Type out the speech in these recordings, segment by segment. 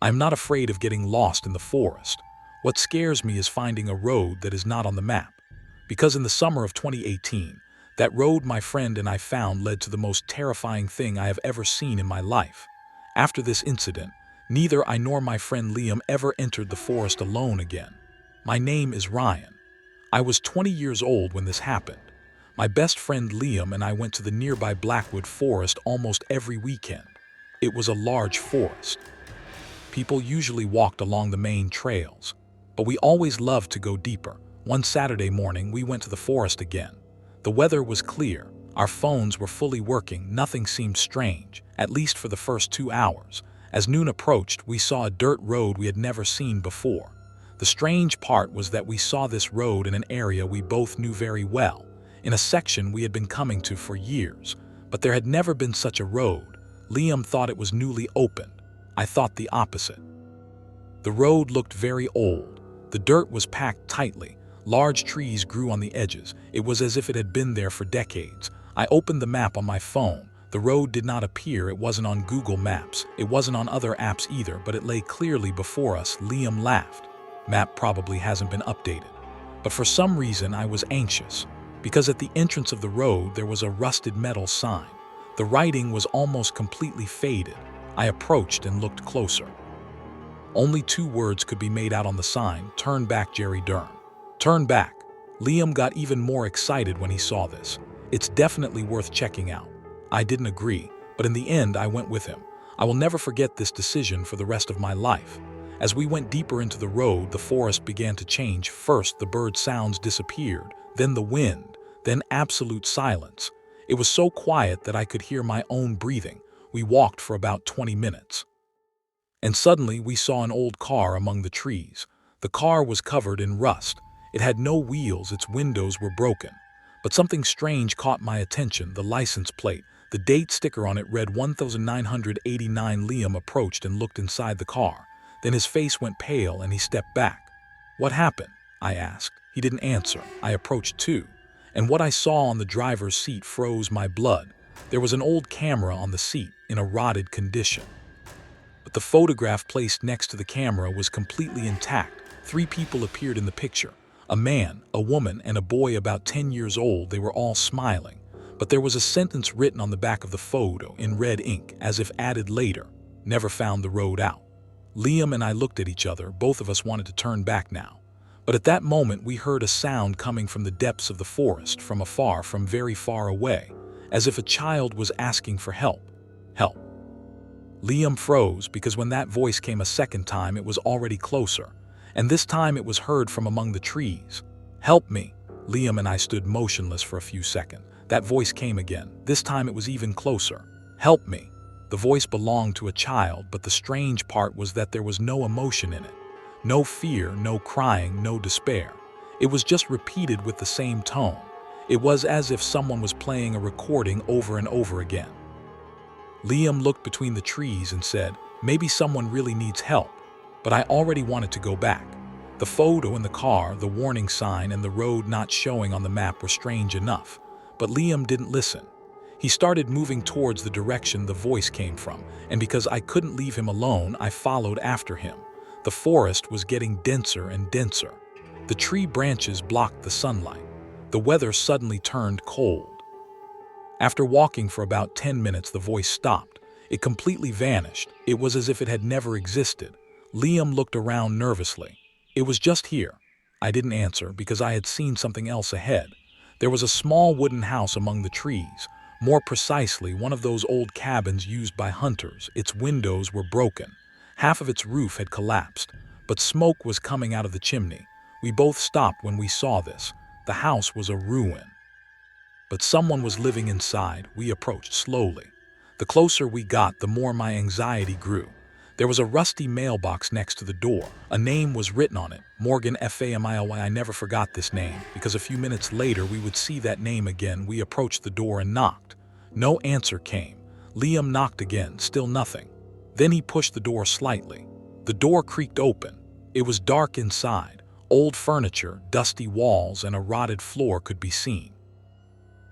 I'm not afraid of getting lost in the forest. What scares me is finding a road that is not on the map. Because in the summer of 2018, that road my friend and I found led to the most terrifying thing I have ever seen in my life. After this incident, neither I nor my friend Liam ever entered the forest alone again. My name is Ryan. I was 20 years old when this happened. My best friend Liam and I went to the nearby Blackwood Forest almost every weekend. It was a large forest. People usually walked along the main trails, but we always loved to go deeper. One Saturday morning, we went to the forest again. The weather was clear, our phones were fully working, nothing seemed strange, at least for the first 2 hours. As noon approached, we saw a dirt road we had never seen before. The strange part was that we saw this road in an area we both knew very well, in a section we had been coming to for years, but there had never been such a road. Liam thought it was newly opened. I thought the opposite. The road looked very old. The dirt was packed tightly. Large trees grew on the edges. It was as if it had been there for decades. I opened the map on my phone. The road did not appear. It wasn't on Google Maps. It wasn't on other apps either, but it lay clearly before us. Liam laughed. Map probably hasn't been updated. But for some reason I was anxious, because at the entrance of the road there was a rusted metal sign. The writing was almost completely faded. I approached and looked closer. Only 2 words could be made out on the sign: "Turn back, Jerry Dern." Turn back. Liam got even more excited when he saw this. It's definitely worth checking out. I didn't agree, but in the end I went with him. I will never forget this decision for the rest of my life. As we went deeper into the road, the forest began to change. First, the bird sounds disappeared, then the wind, then absolute silence. It was so quiet that I could hear my own breathing. We walked for about 20 minutes. And suddenly we saw an old car among the trees. The car was covered in rust. It had no wheels, its windows were broken. But something strange caught my attention: the license plate. The date sticker on it read 1989. Liam approached and looked inside the car. Then his face went pale and he stepped back. "What happened?" I asked. He didn't answer. I approached too. And what I saw on the driver's seat froze my blood. There was an old camera on the seat, in a rotted condition. But the photograph placed next to the camera was completely intact. 3 people appeared in the picture: a man, a woman, and a boy about 10 years old. They were all smiling. But there was a sentence written on the back of the photo in red ink, as if added later: "Never found the road out." Liam and I looked at each other. Both of us wanted to turn back now. But at that moment we heard a sound coming from the depths of the forest, from afar, from very far away, as if a child was asking for help. Help. Liam froze, because when that voice came a second time it was already closer, and this time it was heard from among the trees. "Help me." Liam and I stood motionless for a few seconds. That voice came again. This time it was even closer. "Help me." The voice belonged to a child, but the strange part was that there was no emotion in it. No fear, no crying, no despair. It was just repeated with the same tone. It was as if someone was playing a recording over and over again. Liam looked between the trees and said, "Maybe someone really needs help." But I already wanted to go back. The photo in the car, the warning sign, and the road not showing on the map were strange enough. But Liam didn't listen. He started moving towards the direction the voice came from, and because I couldn't leave him alone, I followed after him. The forest was getting denser and denser. The tree branches blocked the sunlight. The weather suddenly turned cold. After walking for about 10 minutes, the voice stopped. It completely vanished. It was as if it had never existed. Liam looked around nervously. "It was just here." I didn't answer, because I had seen something else ahead. There was a small wooden house among the trees. More precisely, one of those old cabins used by hunters. Its windows were broken. Half of its roof had collapsed, but smoke was coming out of the chimney. We both stopped when we saw this. The house was a ruin. But someone was living inside. We approached slowly. The closer we got, the more my anxiety grew. There was a rusty mailbox next to the door. A name was written on it: Morgan Family. I never forgot this name, because a few minutes later we would see that name again. We approached the door and knocked. No answer came. Liam knocked again, still nothing. Then he pushed the door slightly. The door creaked open. It was dark inside. Old furniture, dusty walls, and a rotted floor could be seen.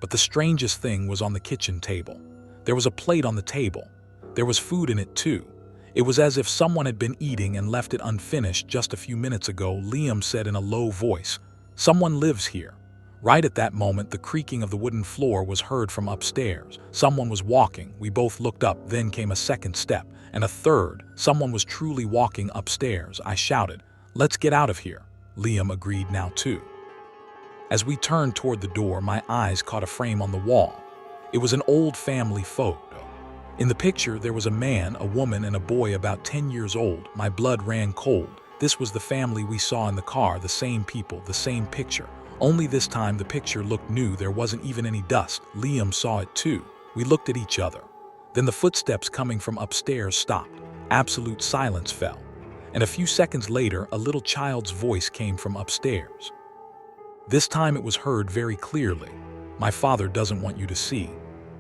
But the strangest thing was on the kitchen table. There was a plate on the table. There was food in it too. It was as if someone had been eating and left it unfinished just a few minutes ago. Liam said in a low voice, "Someone lives here." Right at that moment, the creaking of the wooden floor was heard from upstairs. Someone was walking. We both looked up, then came a second step, and a third. Someone was truly walking upstairs. I shouted, "Let's get out of here." Liam agreed now too. As we turned toward the door, my eyes caught a frame on the wall. It was an old family photo. In the picture, there was a man, a woman, and a boy about 10 years old. My blood ran cold. This was the family we saw in the car, the same people, the same picture. Only this time the picture looked new. There wasn't even any dust. Liam saw it too. We looked at each other. Then the footsteps coming from upstairs stopped. Absolute silence fell. And a few seconds later, a little child's voice came from upstairs. This time it was heard very clearly. "My father doesn't want you to see."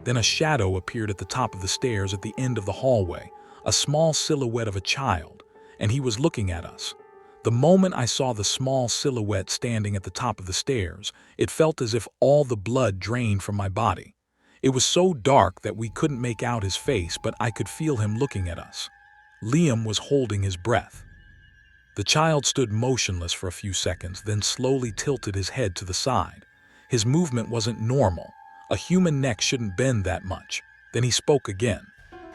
Then a shadow appeared at the top of the stairs at the end of the hallway, a small silhouette of a child, and he was looking at us. The moment I saw the small silhouette standing at the top of the stairs, it felt as if all the blood drained from my body. It was so dark that we couldn't make out his face, but I could feel him looking at us. Liam was holding his breath. The child stood motionless for a few seconds, then slowly tilted his head to the side. His movement wasn't normal. A human neck shouldn't bend that much. Then he spoke again.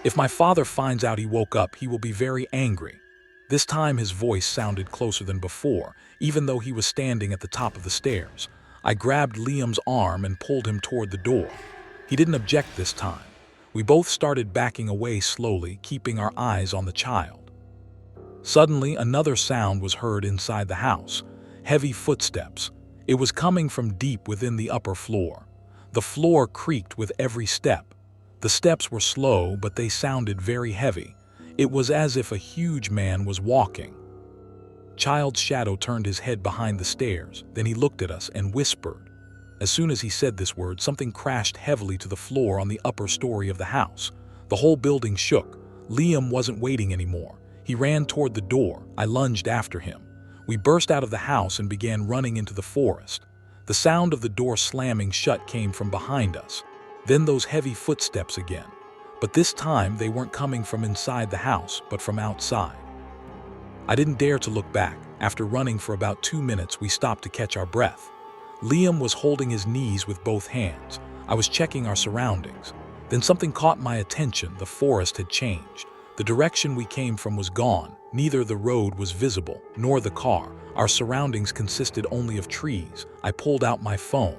"If my father finds out he woke up, he will be very angry." This time his voice sounded closer than before, even though he was standing at the top of the stairs. I grabbed Liam's arm and pulled him toward the door. He didn't object this time. We both started backing away slowly, keeping our eyes on the child. Suddenly, another sound was heard inside the house. Heavy footsteps. It was coming from deep within the upper floor. The floor creaked with every step. The steps were slow, but they sounded very heavy. It was as if a huge man was walking. Child's shadow turned his head behind the stairs. Then he looked at us and whispered. As soon as he said this word, something crashed heavily to the floor on the upper story of the house. The whole building shook. Liam wasn't waiting anymore. He ran toward the door. I lunged after him. We burst out of the house and began running into the forest. The sound of the door slamming shut came from behind us. Then those heavy footsteps again. But this time they weren't coming from inside the house, but from outside. I didn't dare to look back. After running for about 2 minutes, we stopped to catch our breath. Liam was holding his knees with both hands. I was checking our surroundings. Then something caught my attention. The forest had changed. The direction we came from was gone. Neither the road was visible, nor the car. Our surroundings consisted only of trees. I pulled out my phone.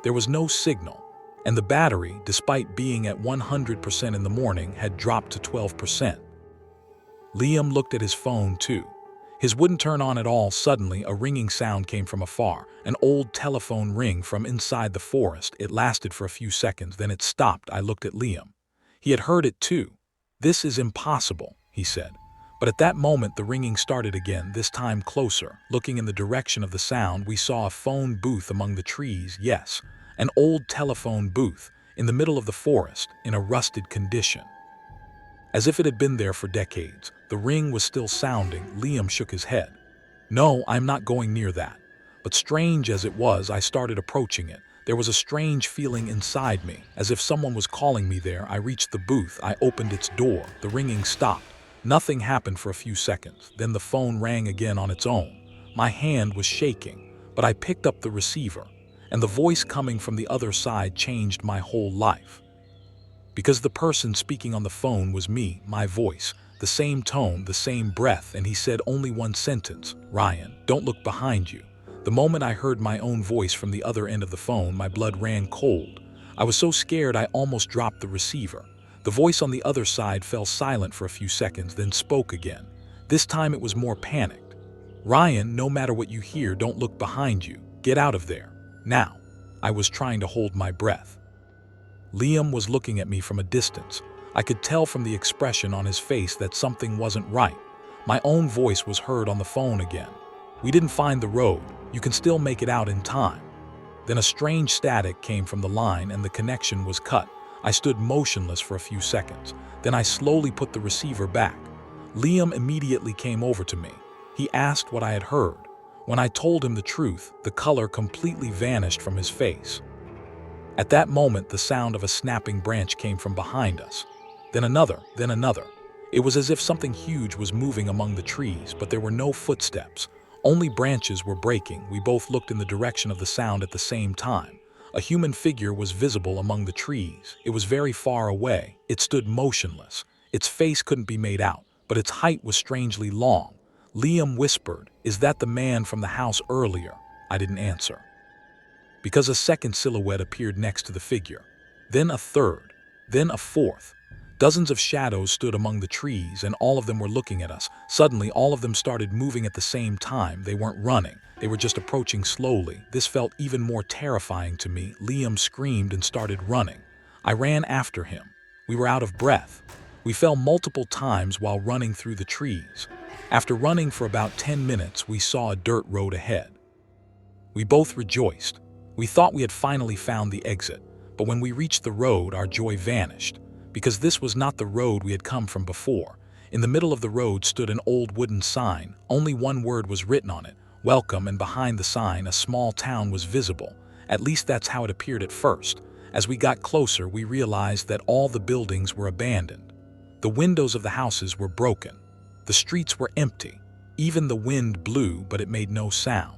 There was no signal, and the battery, despite being at 100% in the morning, had dropped to 12%. Liam looked at his phone too. His wouldn't turn on at all. Suddenly, a ringing sound came from afar, an old telephone ring from inside the forest. It lasted for a few seconds, then it stopped. I looked at Liam. He had heard it too. "This is impossible," he said. But at that moment, the ringing started again, this time closer. Looking in the direction of the sound, we saw a phone booth among the trees. Yes, an old telephone booth, in the middle of the forest, in a rusted condition. As if it had been there for decades. The ring was still sounding. Liam shook his head. "No, I'm not going near that." But strange as it was, I started approaching it. There was a strange feeling inside me, as if someone was calling me there. I reached the booth. I opened its door. The ringing stopped. Nothing happened for a few seconds. Then the phone rang again on its own. My hand was shaking, but I picked up the receiver, and the voice coming from the other side changed my whole life. Because the person speaking on the phone was me, my voice, the same tone, the same breath, and he said only one sentence, "Ryan, don't look behind you." The moment I heard my own voice from the other end of the phone, my blood ran cold. I was so scared I almost dropped the receiver. The voice on the other side fell silent for a few seconds, then spoke again. This time it was more panicked. "Ryan, no matter what you hear, don't look behind you. Get out of there. Now." I was trying to hold my breath. Liam was looking at me from a distance. I could tell from the expression on his face that something wasn't right. My own voice was heard on the phone again. "We didn't find the road. You can still make it out in time." Then a strange static came from the line and the connection was cut. I stood motionless for a few seconds. Then I slowly put the receiver back. Liam immediately came over to me. He asked what I had heard. When I told him the truth, the color completely vanished from his face. At that moment, the sound of a snapping branch came from behind us. Then another, then another. It was as if something huge was moving among the trees, but there were no footsteps. Only branches were breaking. We both looked in the direction of the sound at the same time. A human figure was visible among the trees. It was very far away. It stood motionless. Its face couldn't be made out, but its height was strangely long. Liam whispered, "Is that the man from the house earlier?" I didn't answer, because a second silhouette appeared next to the figure. Then a third. Then a fourth. Dozens of shadows stood among the trees, and all of them were looking at us. Suddenly, all of them started moving at the same time. They weren't running. They were just approaching slowly. This felt even more terrifying to me. Liam screamed and started running. I ran after him. We were out of breath. We fell multiple times while running through the trees. After running for about 10 minutes, we saw a dirt road ahead. We both rejoiced. We thought we had finally found the exit, but when we reached the road, our joy vanished, because this was not the road we had come from before. In the middle of the road stood an old wooden sign. Only one word was written on it, "Welcome," and behind the sign a small town was visible. At least that's how it appeared at first. As we got closer, we realized that all the buildings were abandoned. The windows of the houses were broken. The streets were empty. Even the wind blew, but it made no sound.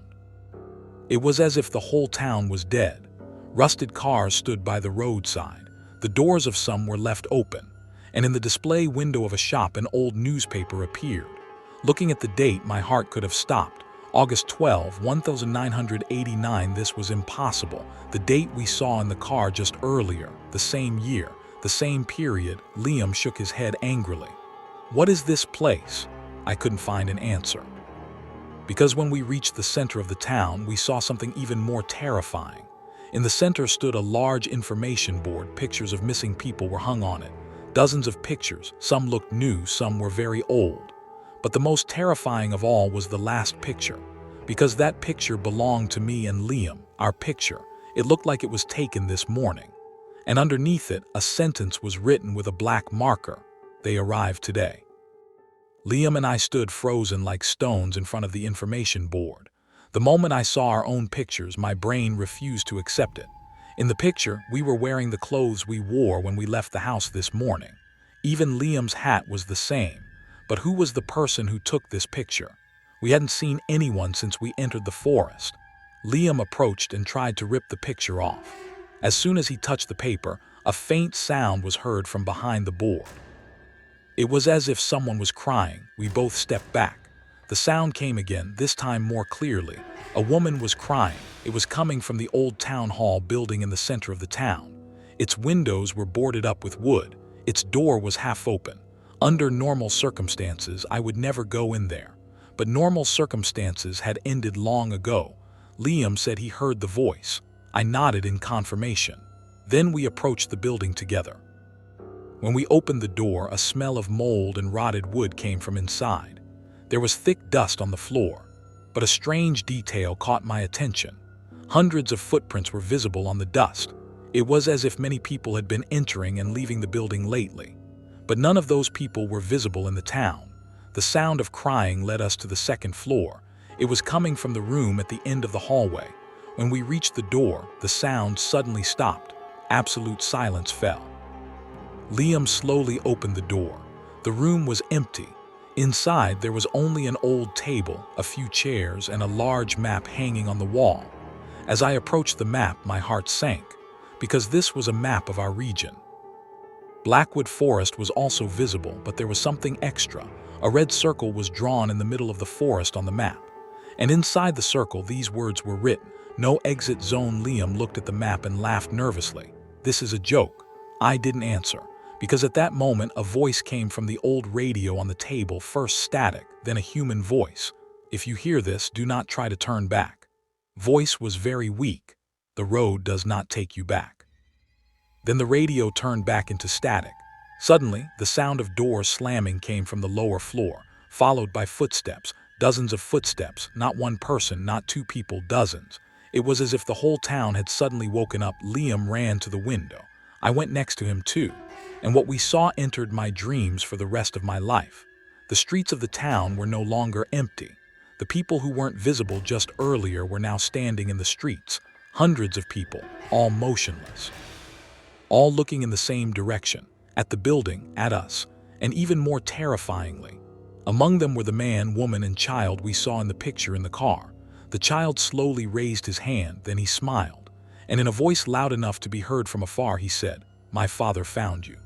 It was as if the whole town was dead. Rusted cars stood by the roadside. The doors of some were left open, and in the display window of a shop an old newspaper appeared. Looking at the date, my heart could have stopped. August 12, 1989. This was impossible. The date we saw in the car just earlier, the same year, the same period. Liam shook his head angrily. "What is this place?" I couldn't find an answer, because when we reached the center of the town, we saw something even more terrifying. In the center stood a large information board. Pictures of missing people were hung on it. Dozens of pictures. Some looked new, some were very old. But the most terrifying of all was the last picture, because that picture belonged to me and Liam, our picture. It looked like it was taken this morning. And underneath it, a sentence was written with a black marker: "They arrived today." Liam and I stood frozen like stones in front of the information board. The moment I saw our own pictures, my brain refused to accept it. In the picture, we were wearing the clothes we wore when we left the house this morning. Even Liam's hat was the same. But who was the person who took this picture? We hadn't seen anyone since we entered the forest. Liam approached and tried to rip the picture off. As soon as he touched the paper, a faint sound was heard from behind the board. It was as if someone was crying. We both stepped back. The sound came again, this time more clearly. A woman was crying. It was coming from the old town hall building in the center of the town. Its windows were boarded up with wood. Its door was half open. Under normal circumstances, I would never go in there. But normal circumstances had ended long ago. Liam said he heard the voice. I nodded in confirmation. Then we approached the building together. When we opened the door, a smell of mold and rotted wood came from inside. There was thick dust on the floor, but a strange detail caught my attention. Hundreds of footprints were visible on the dust. It was as if many people had been entering and leaving the building lately. But none of those people were visible in the town. The sound of crying led us to the second floor. It was coming from the room at the end of the hallway. When we reached the door, the sound suddenly stopped. Absolute silence fell. Liam slowly opened the door. The room was empty. Inside, there was only an old table, a few chairs, and a large map hanging on the wall. As I approached the map, my heart sank, because this was a map of our region. Blackwood Forest was also visible, but there was something extra. A red circle was drawn in the middle of the forest on the map. And inside the circle, these words were written: "No exit zone." Liam looked at the map and laughed nervously. "This is a joke." I didn't answer, because at that moment a voice came from the old radio on the table, first static, then a human voice. "If you hear this, do not try to turn back." Voice was very weak. "The road does not take you back." Then the radio turned back into static. Suddenly, the sound of doors slamming came from the lower floor, followed by footsteps, dozens of footsteps, not one person, not two people, dozens. It was as if the whole town had suddenly woken up. Liam ran to the window. I went next to him too. And what we saw entered my dreams for the rest of my life. The streets of the town were no longer empty. The people who weren't visible just earlier were now standing in the streets. Hundreds of people, all motionless. All looking in the same direction, at the building, at us. And even more terrifyingly, among them were the man, woman, and child we saw in the picture in the car. The child slowly raised his hand, then he smiled, and in a voice loud enough to be heard from afar, he said, "My father found you."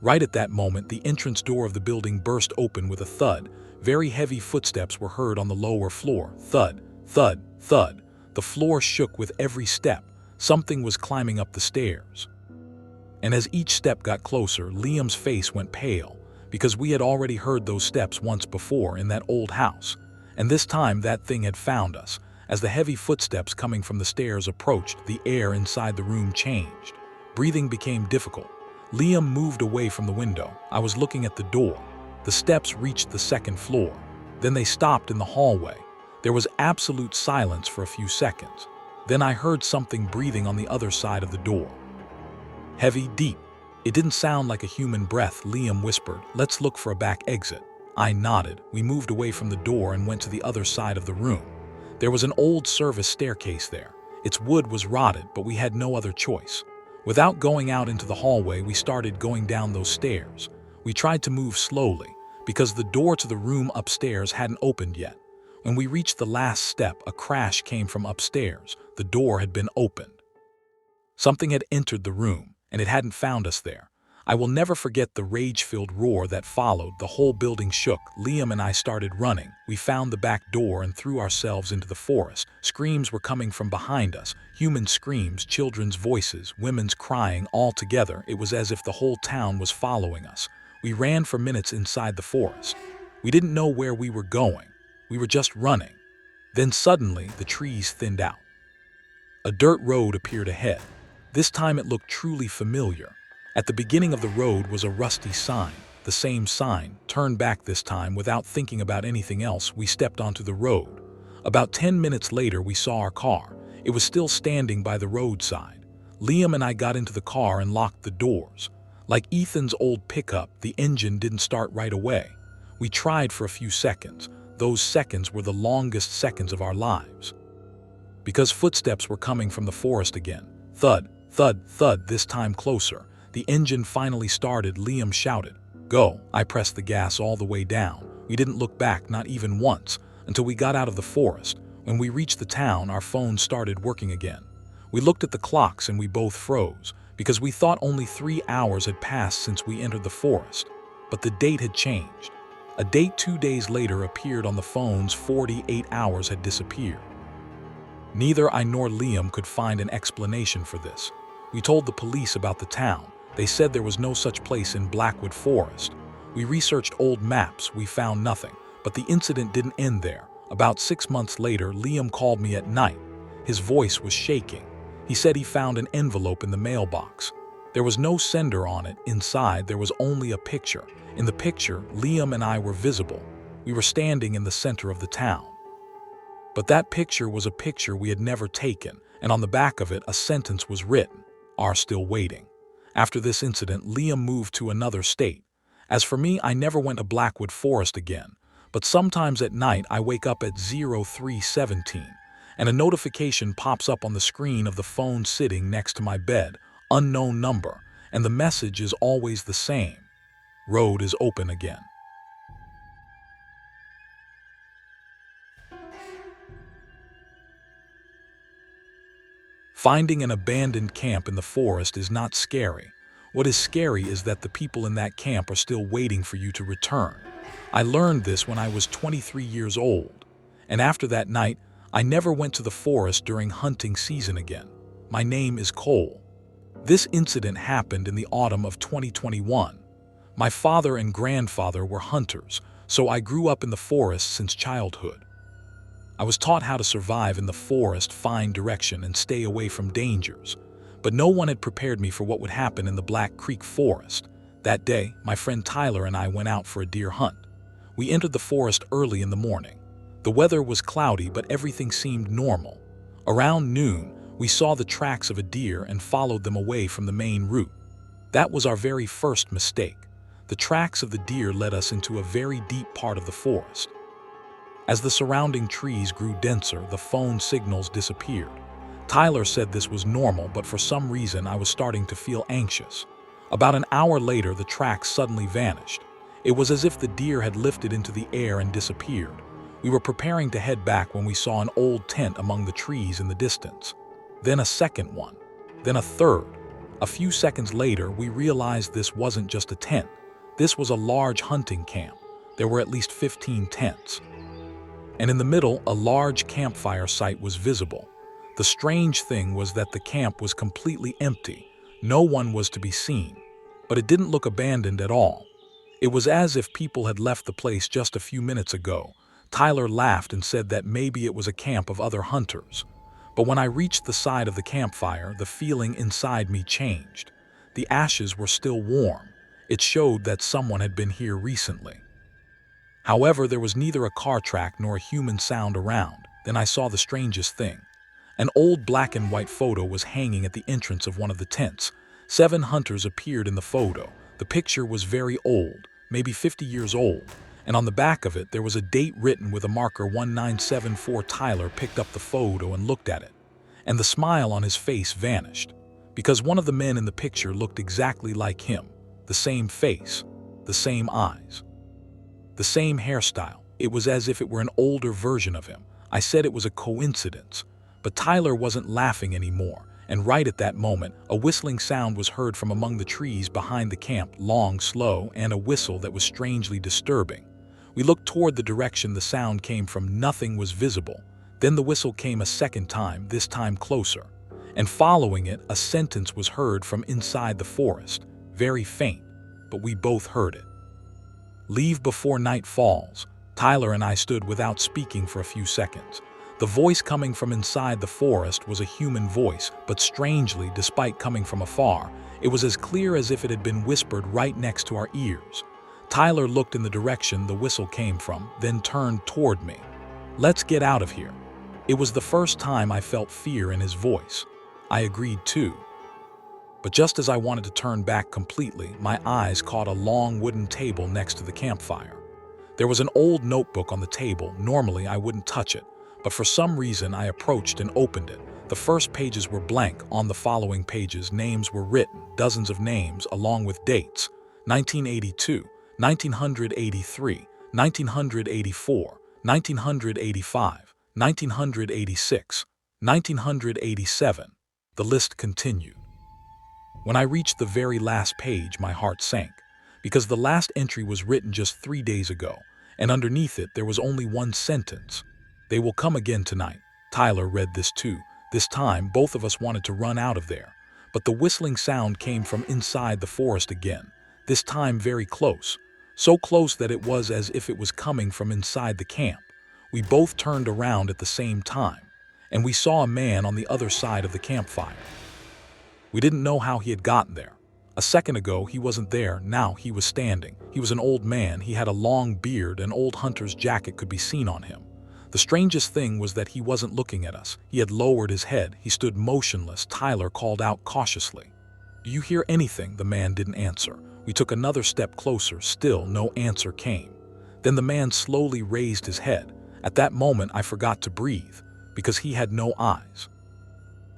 Right at that moment, the entrance door of the building burst open with a thud. Very heavy footsteps were heard on the lower floor. Thud, thud, thud. The floor shook with every step. Something was climbing up the stairs. And as each step got closer, Liam's face went pale, because we had already heard those steps once before in that old house. And this time that thing had found us. As the heavy footsteps coming from the stairs approached, the air inside the room changed. Breathing became difficult. Liam moved away from the window. I was looking at the door. The steps reached the second floor. Then they stopped in the hallway. There was absolute silence for a few seconds. Then I heard something breathing on the other side of the door. Heavy, deep. It didn't sound like a human breath. Liam whispered, "Let's look for a back exit." I nodded. We moved away from the door and went to the other side of the room. There was an old service staircase there. Its wood was rotted, but we had no other choice. Without going out into the hallway, we started going down those stairs. We tried to move slowly, because the door to the room upstairs hadn't opened yet. When we reached the last step, a crash came from upstairs. The door had been opened. Something had entered the room, and it hadn't found us there. I will never forget the rage-filled roar that followed. The whole building shook. Liam and I started running. We found the back door and threw ourselves into the forest. Screams were coming from behind us. Human screams, children's voices, women's crying, all together. It was as if the whole town was following us. We ran for minutes inside the forest. We didn't know where we were going. We were just running. Then suddenly, the trees thinned out. A dirt road appeared ahead. This time it looked truly familiar. At the beginning of the road was a rusty sign, the same sign. Turn back this time. Without thinking about anything else, we stepped onto the road. About 10 minutes later, we saw our car. It was still standing by the roadside. Liam and I got into the car and locked the doors. Like Ethan's old pickup, the engine didn't start right away. We tried for a few seconds. Those seconds were the longest seconds of our lives. Because footsteps were coming from the forest again. Thud, thud, thud, this time closer. The engine finally started. Liam shouted, "Go!" I pressed the gas all the way down. We didn't look back, not even once, until we got out of the forest. When we reached the town, our phones started working again. We looked at the clocks and we both froze, because we thought only 3 hours had passed since we entered the forest. But the date had changed. A date 2 days later appeared on the phones. 48 hours had disappeared. Neither I nor Liam could find an explanation for this. We told the police about the town. They said there was no such place in Blackwood Forest. We researched old maps. We found nothing. But the incident didn't end there. About 6 months later, Liam called me at night. His voice was shaking. He said he found an envelope in the mailbox. There was no sender on it. Inside, there was only a picture. In the picture, Liam and I were visible. We were standing in the center of the town. But that picture was a picture we had never taken, and on the back of it, a sentence was written, "Are still waiting." After this incident, Liam moved to another state. As for me, I never went to Blackwood Forest again. But sometimes at night, I wake up at 03:17, and a notification pops up on the screen of the phone sitting next to my bed, unknown number, and the message is always the same. Road is open again. Finding an abandoned camp in the forest is not scary. What is scary is that the people in that camp are still waiting for you to return. I learned this when I was 23 years old, and after that night, I never went to the forest during hunting season again. My name is Cole. This incident happened in the autumn of 2021. My father and grandfather were hunters, so I grew up in the forest since childhood. I was taught how to survive in the forest, find direction, and stay away from dangers. But no one had prepared me for what would happen in the Black Creek Forest. That day, my friend Tyler and I went out for a deer hunt. We entered the forest early in the morning. The weather was cloudy, but everything seemed normal. Around noon, we saw the tracks of a deer and followed them away from the main route. That was our very first mistake. The tracks of the deer led us into a very deep part of the forest. As the surrounding trees grew denser, the phone signals disappeared. Tyler said this was normal, but for some reason I was starting to feel anxious. About an hour later, the tracks suddenly vanished. It was as if the deer had lifted into the air and disappeared. We were preparing to head back when we saw an old tent among the trees in the distance. Then a second one. Then a third. A few seconds later, we realized this wasn't just a tent. This was a large hunting camp. There were at least 15 tents. And in the middle, a large campfire site was visible. The strange thing was that the camp was completely empty. No one was to be seen. But it didn't look abandoned at all. It was as if people had left the place just a few minutes ago. Tyler laughed and said that maybe it was a camp of other hunters. But when I reached the side of the campfire, the feeling inside me changed. The ashes were still warm. It showed that someone had been here recently. However, there was neither a car track nor a human sound around. Then I saw the strangest thing. An old black and white photo was hanging at the entrance of one of the tents. 7 hunters appeared in the photo. The picture was very old, maybe 50 years old, and on the back of it there was a date written with a marker 1974. Tyler picked up the photo and looked at it, and the smile on his face vanished, because one of the men in the picture looked exactly like him. The same face, the same eyes, the same hairstyle. It was as if it were an older version of him. I said it was a coincidence, but Tyler wasn't laughing anymore. And right at that moment, a whistling sound was heard from among the trees behind the camp, long, slow, and a whistle that was strangely disturbing. We looked toward the direction the sound came from. Nothing was visible. Then the whistle came a second time, this time closer. And following it, a sentence was heard from inside the forest, very faint, but we both heard it. "Leave before night falls." Tyler and I stood without speaking for a few seconds. The voice coming from inside the forest was a human voice, but strangely, despite coming from afar, it was as clear as if it had been whispered right next to our ears. Tyler looked in the direction the whistle came from, then turned toward me. "Let's get out of here." It was the first time I felt fear in his voice. I agreed too. But just as I wanted to turn back completely, my eyes caught a long wooden table next to the campfire. There was an old notebook on the table. Normally I wouldn't touch it, but for some reason I approached and opened it. The first pages were blank. On the following pages, names were written, dozens of names along with dates: 1982, 1983, 1984, 1985, 1986, 1987. The list continued. When I reached the very last page, my heart sank, because the last entry was written just 3 days ago, and underneath it there was only one sentence: "They will come again tonight." Tyler read this too. This time, both of us wanted to run out of there. But the whistling sound came from inside the forest again, this time very close. So close that it was as if it was coming from inside the camp. We both turned around at the same time, and we saw a man on the other side of the campfire. We didn't know how he had gotten there. A second ago, he wasn't there. Now he was standing. He was an old man. He had a long beard. An old hunter's jacket could be seen on him. The strangest thing was that he wasn't looking at us. He had lowered his head. He stood motionless. Tyler called out cautiously, "Do you hear anything?" The man didn't answer. We took another step closer. Still no answer came. Then the man slowly raised his head. At that moment, I forgot to breathe, because he had no eyes.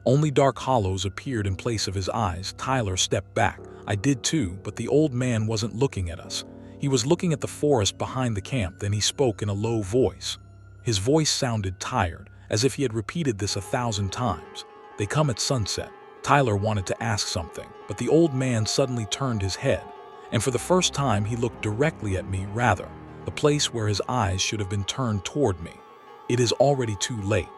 Only dark hollows appeared in place of his eyes. Tyler stepped back. I did too, but the old man wasn't looking at us. He was looking at the forest behind the camp. Then he spoke in a low voice. His voice sounded tired, as if he had repeated this 1,000 times. "They come at sunset." Tyler wanted to ask something, but the old man suddenly turned his head, and for the first time he looked directly at me, rather, the place where his eyes should have been turned toward me. "It is already too late."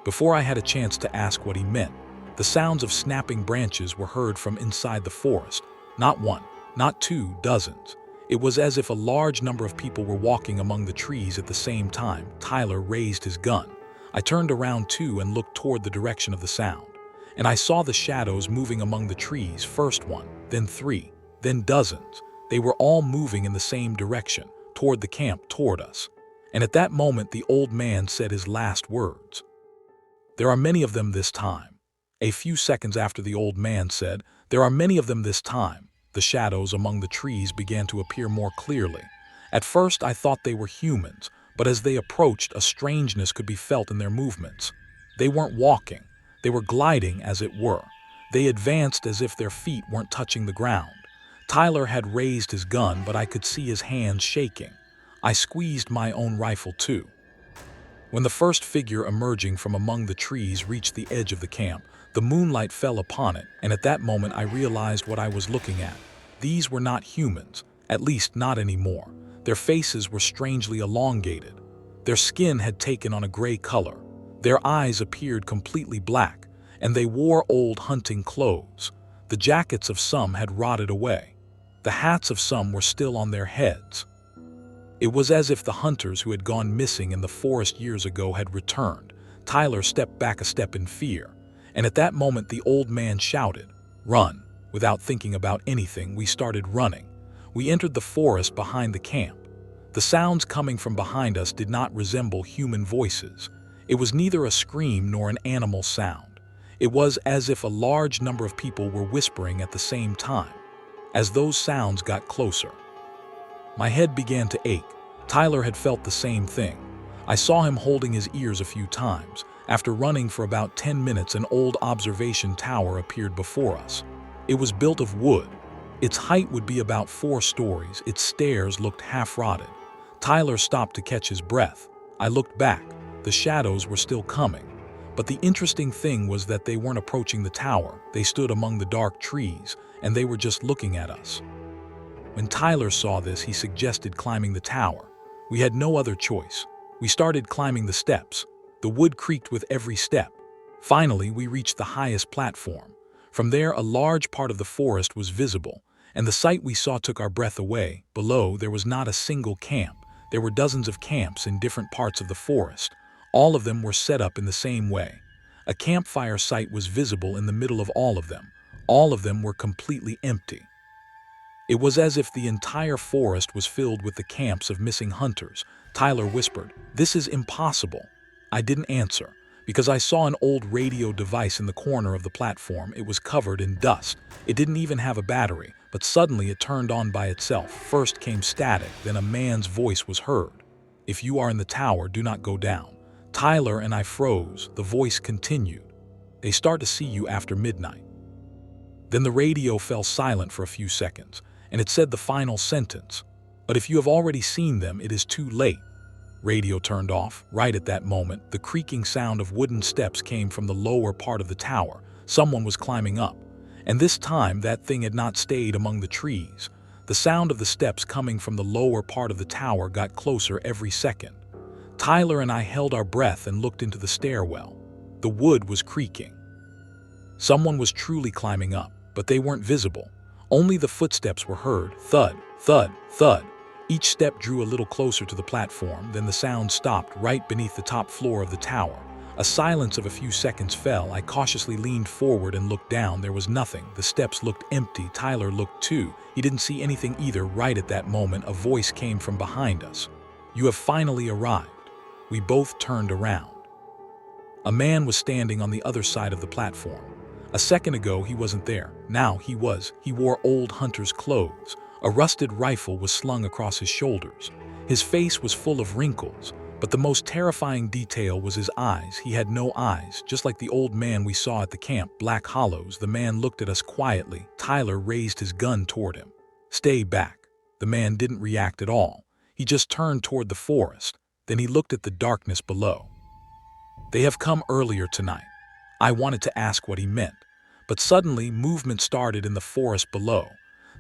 Before I had a chance to ask what he meant, the sounds of snapping branches were heard from inside the forest. Not one, not two, dozens. It was as if a large number of people were walking among the trees at the same time. Tyler raised his gun. I turned around too and looked toward the direction of the sound. And I saw the shadows moving among the trees, first one, then 3, then dozens. They were all moving in the same direction, toward the camp, toward us. And at that moment the old man said his last words. "There are many of them this time." A few seconds after the old man said, "There are many of them this time," the shadows among the trees began to appear more clearly. At first I thought they were humans, but as they approached, a strangeness could be felt in their movements. They weren't walking. They were gliding, as it were. They advanced as if their feet weren't touching the ground. Tyler had raised his gun, but I could see his hands shaking. I squeezed my own rifle too. When the first figure emerging from among the trees reached the edge of the camp, the moonlight fell upon it, and at that moment I realized what I was looking at. These were not humans, at least not anymore. Their faces were strangely elongated. Their skin had taken on a gray color. Their eyes appeared completely black, and they wore old hunting clothes. The jackets of some had rotted away. The hats of some were still on their heads. It was as if the hunters who had gone missing in the forest years ago had returned. Tyler stepped back a step in fear, and at that moment the old man shouted, "Run!" Without thinking about anything, we started running. We entered the forest behind the camp. The sounds coming from behind us did not resemble human voices. It was neither a scream nor an animal sound. It was as if a large number of people were whispering at the same time. As those sounds got closer, my head began to ache. Tyler had felt the same thing. I saw him holding his ears a few times. After running for about 10 minutes, an old observation tower appeared before us. It was built of wood. Its height would be about 4 stories. Its stairs looked half-rotted. Tyler stopped to catch his breath. I looked back. The shadows were still coming. But the interesting thing was that they weren't approaching the tower. They stood among the dark trees, and they were just looking at us. When Tyler saw this, he suggested climbing the tower. We had no other choice. We started climbing the steps. The wood creaked with every step. Finally, we reached the highest platform. From there, a large part of the forest was visible, and the sight we saw took our breath away. Below, there was not a single camp. There were dozens of camps in different parts of the forest. All of them were set up in the same way. A campfire site was visible in the middle of all of them. All of them were completely empty. It was as if the entire forest was filled with the camps of missing hunters. Tyler whispered, "This is impossible." I didn't answer, because I saw an old radio device in the corner of the platform. It was covered in dust. It didn't even have a battery, but suddenly it turned on by itself. First came static, then a man's voice was heard. "If you are in the tower, do not go down." Tyler and I froze. The voice continued, "They start to see you after midnight." Then the radio fell silent for a few seconds, and it said the final sentence, "But if you have already seen them, it is too late." Radio turned off. Right at that moment, the creaking sound of wooden steps came from the lower part of the tower. Someone was climbing up. And this time, that thing had not stayed among the trees. The sound of the steps coming from the lower part of the tower got closer every second. Tyler and I held our breath and looked into the stairwell. The wood was creaking. Someone was truly climbing up, but they weren't visible. Only the footsteps were heard. Thud, thud, thud. Each step drew a little closer to the platform, then the sound stopped right beneath the top floor of the tower. A silence of a few seconds fell. I cautiously leaned forward and looked down. There was nothing. The steps looked empty. Tyler looked too. He didn't see anything either. Right at that moment, a voice came from behind us. "You have finally arrived." We both turned around. A man was standing on the other side of the platform. A second ago, he wasn't there. Now he was. He wore old hunter's clothes. A rusted rifle was slung across his shoulders. His face was full of wrinkles, but the most terrifying detail was his eyes. He had no eyes, just like the old man we saw at the camp, black hollows. The man looked at us quietly. Tyler raised his gun toward him. "Stay back." The man didn't react at all. He just turned toward the forest. Then he looked at the darkness below. "They have come earlier tonight." I wanted to ask what he meant, but suddenly movement started in the forest below.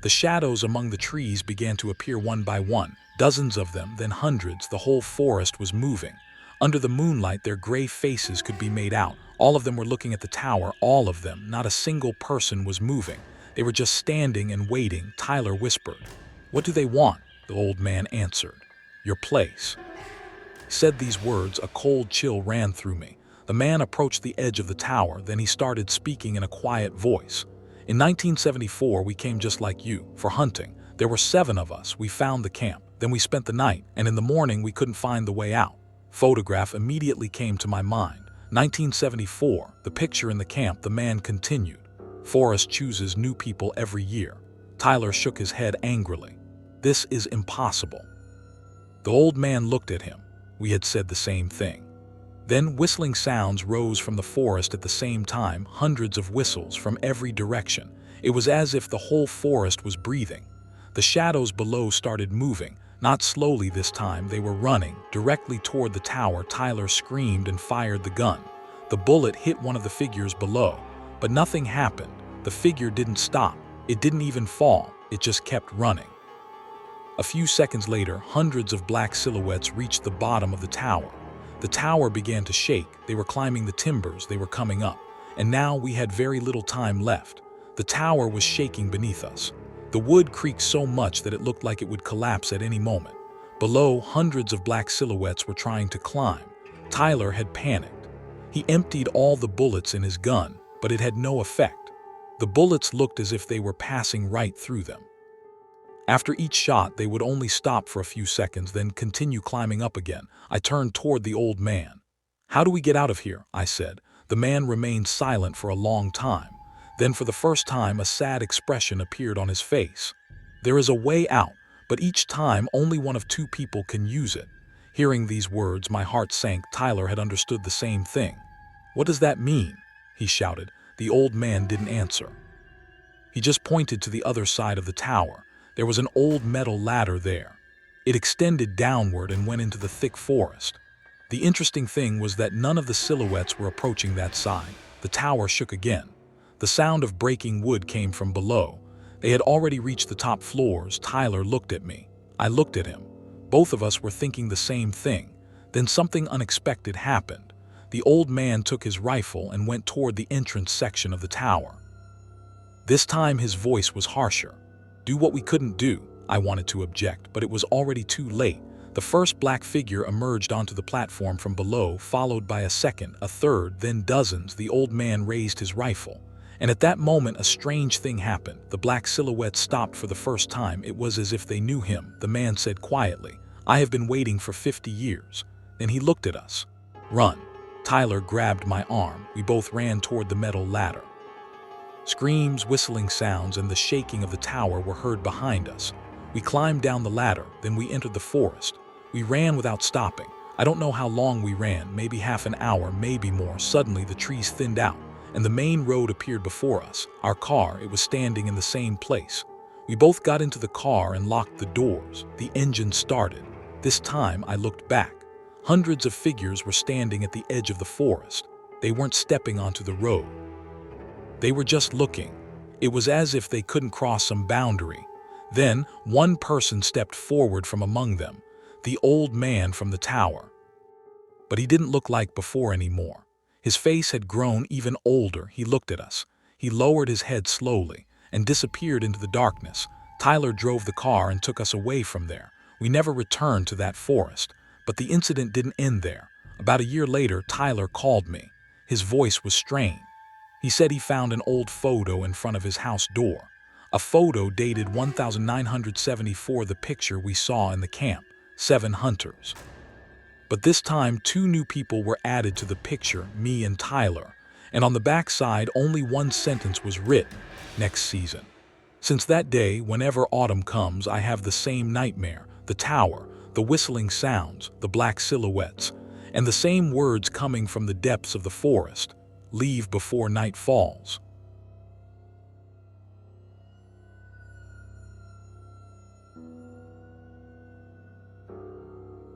The shadows among the trees began to appear one by one, dozens of them, then hundreds. The whole forest was moving. Under the moonlight, their gray faces could be made out. All of them were looking at the tower, all of them. Not a single person was moving. They were just standing and waiting. Tyler whispered, "What do they want?" The old man answered, "Your place." He said these words. A cold chill ran through me. The man approached the edge of the tower, then he started speaking in a quiet voice. "In 1974, we came just like you, for hunting. There were 7 of us. We found the camp. Then we spent the night, and in the morning we couldn't find the way out." Photograph immediately came to my mind. 1974, the picture in the camp. The man continued, "Forest chooses new people every year." Tyler shook his head angrily. "This is impossible." The old man looked at him. We had said the same thing. Then whistling sounds rose from the forest at the same time, hundreds of whistles from every direction. It was as if the whole forest was breathing. The shadows below started moving, not slowly this time. They were running directly toward the tower. Tyler screamed and fired the gun. The bullet hit one of the figures below, but nothing happened. The figure didn't stop. It didn't even fall. It just kept running. A few seconds later, hundreds of black silhouettes reached the bottom of the tower. The tower began to shake. They were climbing the timbers. They were coming up. And now we had very little time left. The tower was shaking beneath us. The wood creaked so much that it looked like it would collapse at any moment. Below, hundreds of black silhouettes were trying to climb. Tyler had panicked. He emptied all the bullets in his gun, but it had no effect. The bullets looked as if they were passing right through them. After each shot, they would only stop for a few seconds, then continue climbing up again. I turned toward the old man. "How do we get out of here?" I said. The man remained silent for a long time. Then for the first time, a sad expression appeared on his face. "There is a way out, but each time only one of two people can use it." Hearing these words, my heart sank. Tyler had understood the same thing. "What does that mean?" he shouted. The old man didn't answer. He just pointed to the other side of the tower. There was an old metal ladder there. It extended downward and went into the thick forest. The interesting thing was that none of the silhouettes were approaching that side. The tower shook again. The sound of breaking wood came from below. They had already reached the top floors. Tyler looked at me. I looked at him. Both of us were thinking the same thing. Then something unexpected happened. The old man took his rifle and went toward the entrance section of the tower. This time his voice was harsher. "Do what we couldn't do," I wanted to object, but it was already too late. The first black figure emerged onto the platform from below, followed by a second, a third, then dozens. The old man raised his rifle. And at that moment, a strange thing happened. The black silhouettes stopped for the first time. It was as if they knew him. The man said quietly, "I have been waiting for 50 years. Then he looked at us. "Run." Tyler grabbed my arm. We both ran toward the metal ladder. Screams, whistling sounds, and the shaking of the tower were heard behind us. We climbed down the ladder, then we entered the forest. We ran without stopping. I don't know how long we ran, maybe half an hour, maybe more. Suddenly the trees thinned out, and the main road appeared before us. Our car, it was standing in the same place. We both got into the car and locked the doors. The engine started. This time I looked back. Hundreds of figures were standing at the edge of the forest. They weren't stepping onto the road. They were just looking. It was as if they couldn't cross some boundary. Then one person stepped forward from among them, the old man from the tower. But he didn't look like before anymore. His face had grown even older. He looked at us. He lowered his head slowly and disappeared into the darkness. Tyler drove the car and took us away from there. We never returned to that forest. But the incident didn't end there. About a year later, Tyler called me. His voice was strained. He said he found an old photo in front of his house door. A photo dated 1974, the picture we saw in the camp, 7 hunters. But this time, 2 new people were added to the picture, me and Tyler. And on the back side, only one sentence was written, "Next season." Since that day, whenever autumn comes, I have the same nightmare, the tower, the whistling sounds, the black silhouettes, and the same words coming from the depths of the forest. "Leave before night falls."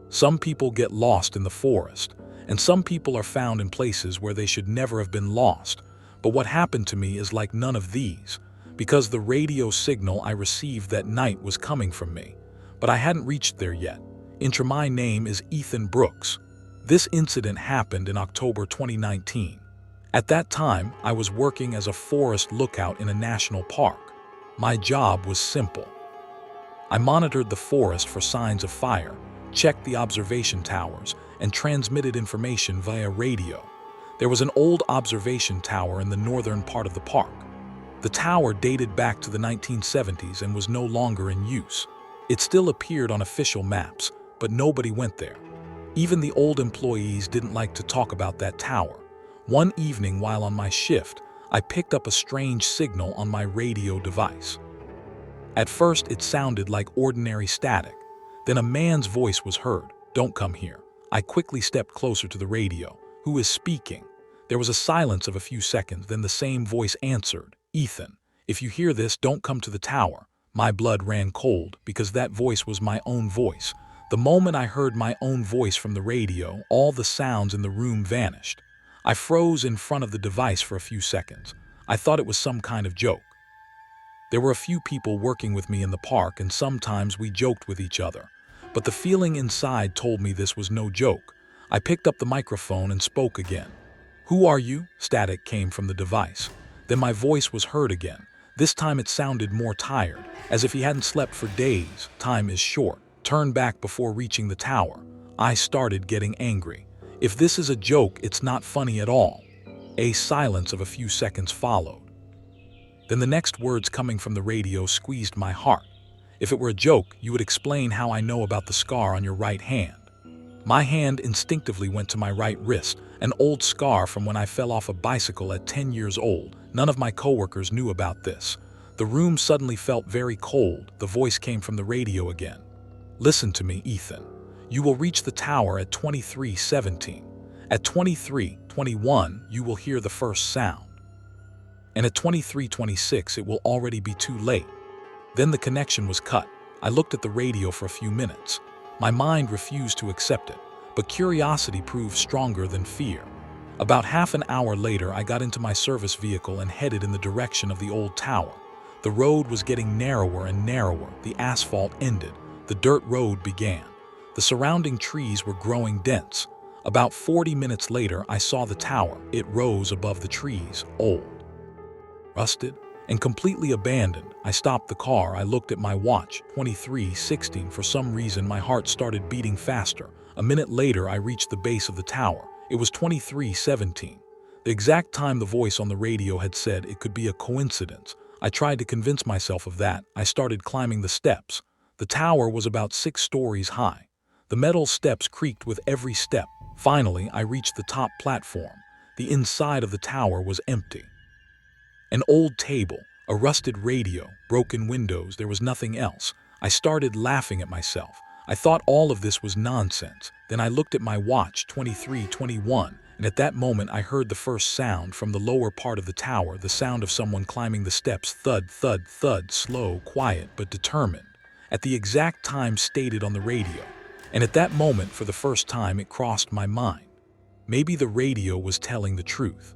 Some people get lost in the forest, and some people are found in places where they should never have been lost. But what happened to me is like none of these, because the radio signal I received that night was coming from me. But I hadn't reached there yet. My name is Ethan Brooks. This incident happened in October 2019. At that time, I was working as a forest lookout in a national park. My job was simple. I monitored the forest for signs of fire, checked the observation towers, and transmitted information via radio. There was an old observation tower in the northern part of the park. The tower dated back to the 1970s and was no longer in use. It still appeared on official maps, but nobody went there. Even the old employees didn't like to talk about that tower. One evening while on my shift, I picked up a strange signal on my radio device. At first, it sounded like ordinary static. Then a man's voice was heard, "Don't come here." I quickly stepped closer to the radio. "Who is speaking?" There was a silence of a few seconds, then the same voice answered, "Ethan, If you hear this, don't come to the tower." My blood ran cold because that voice was my own voice. The moment I heard my own voice from the radio, all the sounds in the room vanished. I froze in front of the device for a few seconds. I thought it was some kind of joke. There were a few people working with me in the park, and sometimes we joked with each other. But the feeling inside told me this was no joke. I picked up the microphone and spoke again. "Who are you?" Static came from the device. Then my voice was heard again. This time it sounded more tired, as if he hadn't slept for days. "Time is short. Turn back before reaching the tower." I started getting angry. If this is a joke, it's not funny at all. A silence of a few seconds followed. Then the next words coming from the radio squeezed my heart. "If it were a joke, you would explain how I know about the scar on your right hand." My hand instinctively went to my right wrist, an old scar from when I fell off a bicycle at 10 years old. None of my coworkers knew about this. The room suddenly felt very cold. The voice came from the radio again. "Listen to me, Ethan. You will reach the tower at 23:17. At 23:21, you will hear the first sound. And at 23:26, it will already be too late." Then the connection was cut. I looked at the radio for a few minutes. My mind refused to accept it, but curiosity proved stronger than fear. About half an hour later, I got into my service vehicle and headed in the direction of the old tower. The road was getting narrower and narrower. The asphalt ended. The dirt road began. The surrounding trees were growing dense. About 40 minutes later, I saw the tower. It rose above the trees, old, rusted, and completely abandoned. I stopped the car. I looked at my watch, 23:16. For some reason, my heart started beating faster. A minute later, I reached the base of the tower. It was 23:17. The exact time the voice on the radio had said. It could be a coincidence. I tried to convince myself of that. I started climbing the steps. The tower was about 6 stories high. The metal steps creaked with every step. Finally, I reached the top platform. The inside of the tower was empty. An old table, a rusted radio, broken windows, there was nothing else. I started laughing at myself. I thought all of this was nonsense. Then I looked at my watch, 23:21, and at that moment I heard the first sound from the lower part of the tower, the sound of someone climbing the steps. Thud, thud, thud, slow, quiet, but determined, at the exact time stated on the radio. And at that moment, for the first time, it crossed my mind. Maybe the radio was telling the truth.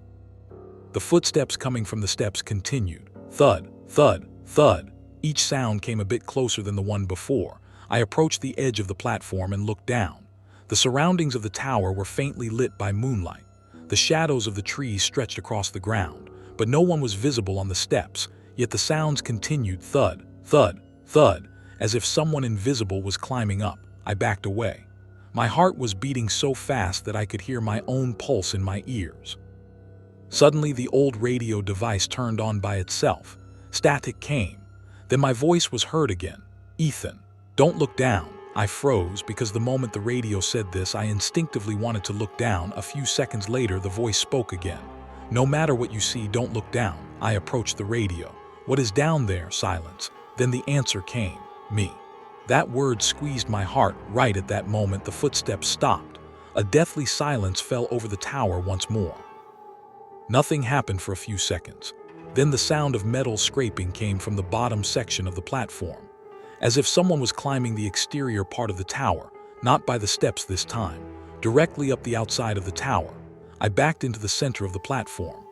The footsteps coming from the steps continued. Thud, thud, thud. Each sound came a bit closer than the one before. I approached the edge of the platform and looked down. The surroundings of the tower were faintly lit by moonlight. The shadows of the trees stretched across the ground, but no one was visible on the steps. Yet the sounds continued. Thud, thud, thud, as if someone invisible was climbing up. I backed away. My heart was beating so fast that I could hear my own pulse in my ears. Suddenly, the old radio device turned on by itself. Static came. Then my voice was heard again. "Ethan, don't look down." I froze because the moment the radio said this, I instinctively wanted to look down. A few seconds later, the voice spoke again. "No matter what you see, don't look down." I approached the radio. "What is down there?" Silence. Then the answer came. "Me." That word squeezed my heart. Right at that moment, the footsteps stopped. A deathly silence fell over the tower once more. Nothing happened for a few seconds. Then the sound of metal scraping came from the bottom section of the platform, as if someone was climbing the exterior part of the tower, not by the steps this time, directly up the outside of the tower. I backed into the center of the platform.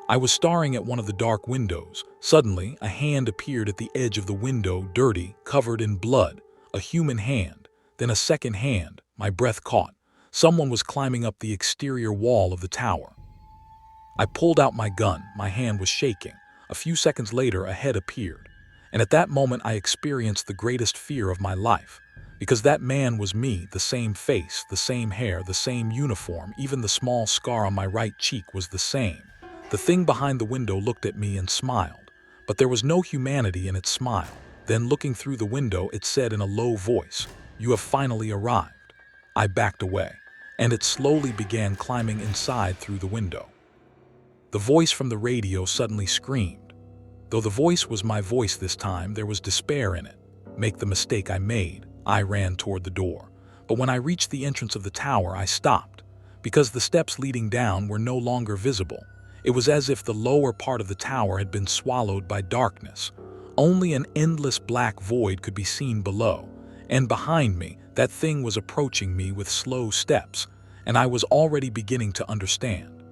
I was staring at one of the dark windows. Suddenly, a hand appeared at the edge of the window, dirty, covered in blood. A human hand. Then a second hand. My breath caught. Someone was climbing up the exterior wall of the tower. I pulled out my gun. My hand was shaking. A few seconds later, a head appeared. And at that moment, I experienced the greatest fear of my life. Because that man was me, the same face, the same hair, the same uniform, even the small scar on my right cheek was the same. The thing behind the window looked at me and smiled, but there was no humanity in its smile. Then, looking through the window, it said in a low voice, "You have finally arrived." I backed away, and it slowly began climbing inside through the window. The voice from the radio suddenly screamed. Though the voice was my voice this time, there was despair in it. Make the mistake I made. I ran toward the door. But when I reached the entrance of the tower, I stopped, because the steps leading down were no longer visible. It was as if the lower part of the tower had been swallowed by darkness. Only an endless black void could be seen below, and behind me, that thing was approaching me with slow steps, and I was already beginning to understand.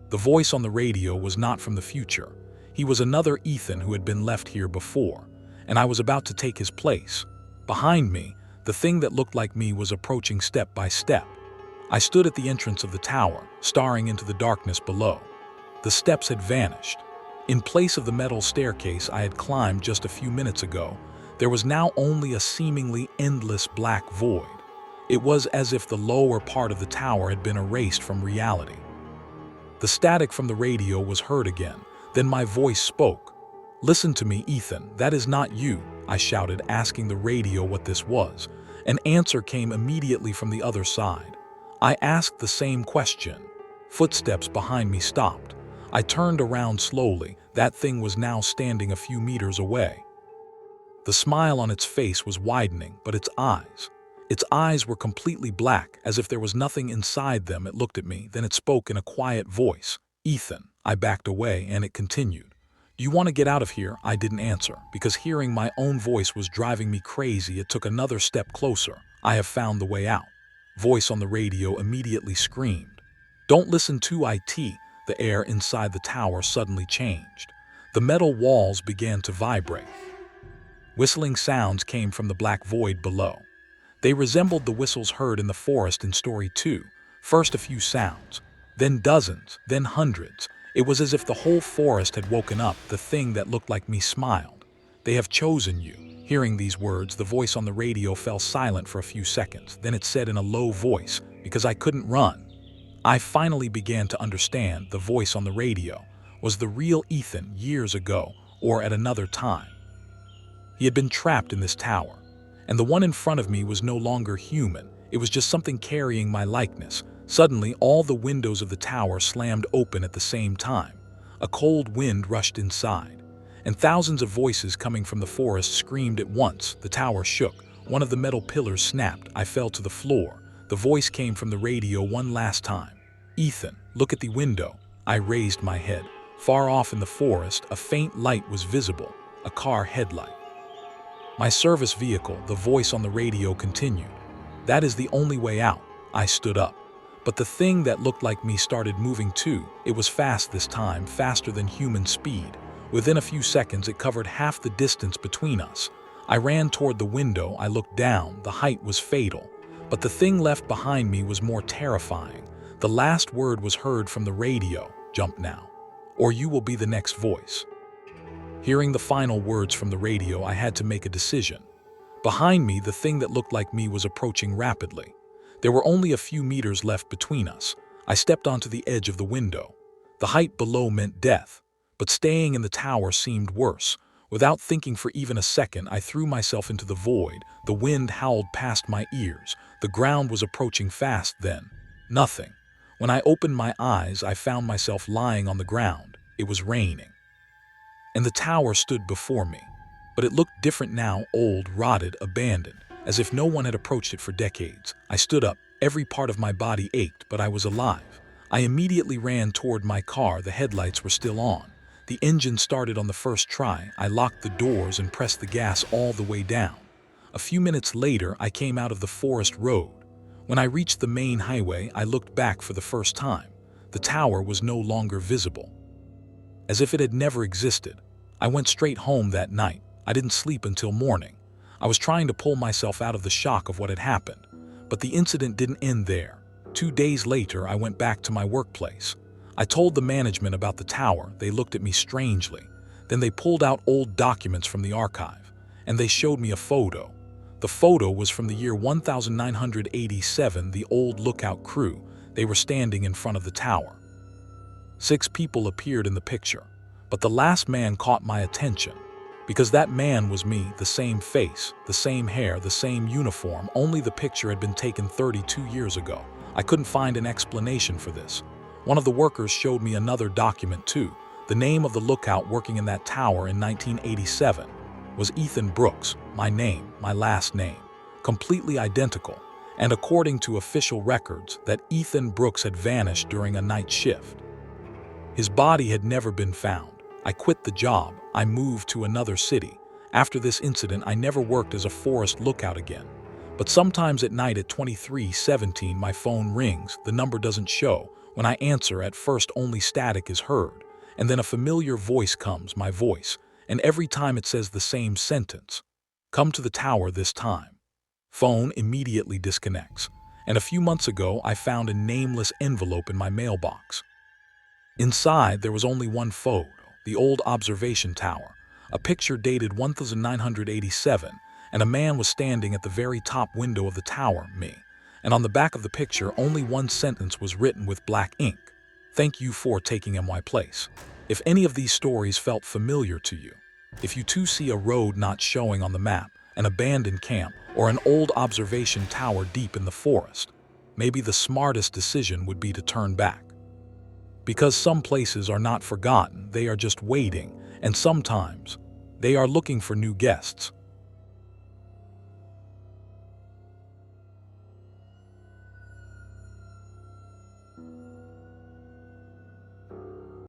The voice on the radio was not from the future. He was another Ethan who had been left here before, and I was about to take his place. Behind me, the thing that looked like me was approaching step by step. I stood at the entrance of the tower, staring into the darkness below. The steps had vanished. In place of the metal staircase I had climbed just a few minutes ago, there was now only a seemingly endless black void. It was as if the lower part of the tower had been erased from reality. The static from the radio was heard again. Then my voice spoke. "Listen to me, Ethan, that is not you," I shouted, asking the radio what this was. An answer came immediately from the other side. I asked the same question. Footsteps behind me stopped. I turned around slowly. That thing was now standing a few meters away. The smile on its face was widening, but its eyes were completely black, as if there was nothing inside them. It looked at me, then it spoke in a quiet voice. "Ethan." I backed away, and it continued. "Do you want to get out of here?" I didn't answer, because hearing my own voice was driving me crazy. It took another step closer. "I have found the way out." Voice on the radio immediately screamed. "Don't listen to it." The air inside the tower suddenly changed. The metal walls began to vibrate. Whistling sounds came from the black void below. They resembled the whistles heard in the forest in Story 2. First a few sounds, then dozens, then hundreds. It was as if the whole forest had woken up. The thing that looked like me smiled. "They have chosen you." Hearing these words, the voice on the radio fell silent for a few seconds. Then it said in a low voice, "Because I couldn't run." I finally began to understand. The voice on the radio was the real Ethan years ago, or at another time. He had been trapped in this tower, and the one in front of me was no longer human. It was just something carrying my likeness. Suddenly, all the windows of the tower slammed open at the same time. A cold wind rushed inside, and thousands of voices coming from the forest screamed at once. The tower shook. One of the metal pillars snapped. I fell to the floor. The voice came from the radio one last time. "Ethan, look at the window." I raised my head. Far off in the forest, a faint light was visible, a car headlight. "My service vehicle," the voice on the radio continued. "That is the only way out." I stood up. But the thing that looked like me started moving too. It was fast this time, faster than human speed. Within a few seconds, it covered half the distance between us. I ran toward the window. I looked down. The height was fatal. But the thing left behind me was more terrifying. The last word was heard from the radio. "Jump now, or you will be the next voice." Hearing the final words from the radio, I had to make a decision. Behind me, the thing that looked like me was approaching rapidly. There were only a few meters left between us. I stepped onto the edge of the window. The height below meant death, but staying in the tower seemed worse. Without thinking for even a second, I threw myself into the void. The wind howled past my ears. The ground was approaching fast then. Nothing. When I opened my eyes, I found myself lying on the ground. It was raining, and the tower stood before me. But it looked different now, old, rotted, abandoned, as if no one had approached it for decades. I stood up. Every part of my body ached, but I was alive. I immediately ran toward my car. The headlights were still on. The engine started on the first try. I locked the doors and pressed the gas all the way down. A few minutes later, I came out of the forest road. When I reached the main highway, I looked back for the first time. The tower was no longer visible, as if it had never existed. I went straight home that night. I didn't sleep until morning. I was trying to pull myself out of the shock of what had happened. But the incident didn't end there. 2 days later, I went back to my workplace. I told the management about the tower. They looked at me strangely. Then they pulled out old documents from the archive, and they showed me a photo. The photo was from the year 1987, the old lookout crew. They were standing in front of the tower. 6 people appeared in the picture, but the last man caught my attention. Because that man was me, the same face, the same hair, the same uniform, only the picture had been taken 32 years ago. I couldn't find an explanation for this. One of the workers showed me another document too. The name of the lookout working in that tower in 1987 was Ethan Brooks, my name, my last name, completely identical. And according to official records, that Ethan Brooks had vanished during a night shift. His body had never been found. I quit the job. I moved to another city. After this incident, I never worked as a forest lookout again. But sometimes at night at 23:17, my phone rings. The number doesn't show. When I answer, at first only static is heard. And then a familiar voice comes, my voice. And every time it says the same sentence. Come to the tower this time. Phone immediately disconnects. And a few months ago, I found a nameless envelope in my mailbox. Inside, there was only one photo, the old observation tower, a picture dated 1987, and a man was standing at the very top window of the tower, me. And on the back of the picture, only one sentence was written with black ink. Thank you for taking my place. If any of these stories felt familiar to you, if you too see a road not showing on the map, an abandoned camp, or an old observation tower deep in the forest, maybe the smartest decision would be to turn back. Because some places are not forgotten, they are just waiting, and sometimes they are looking for new guests.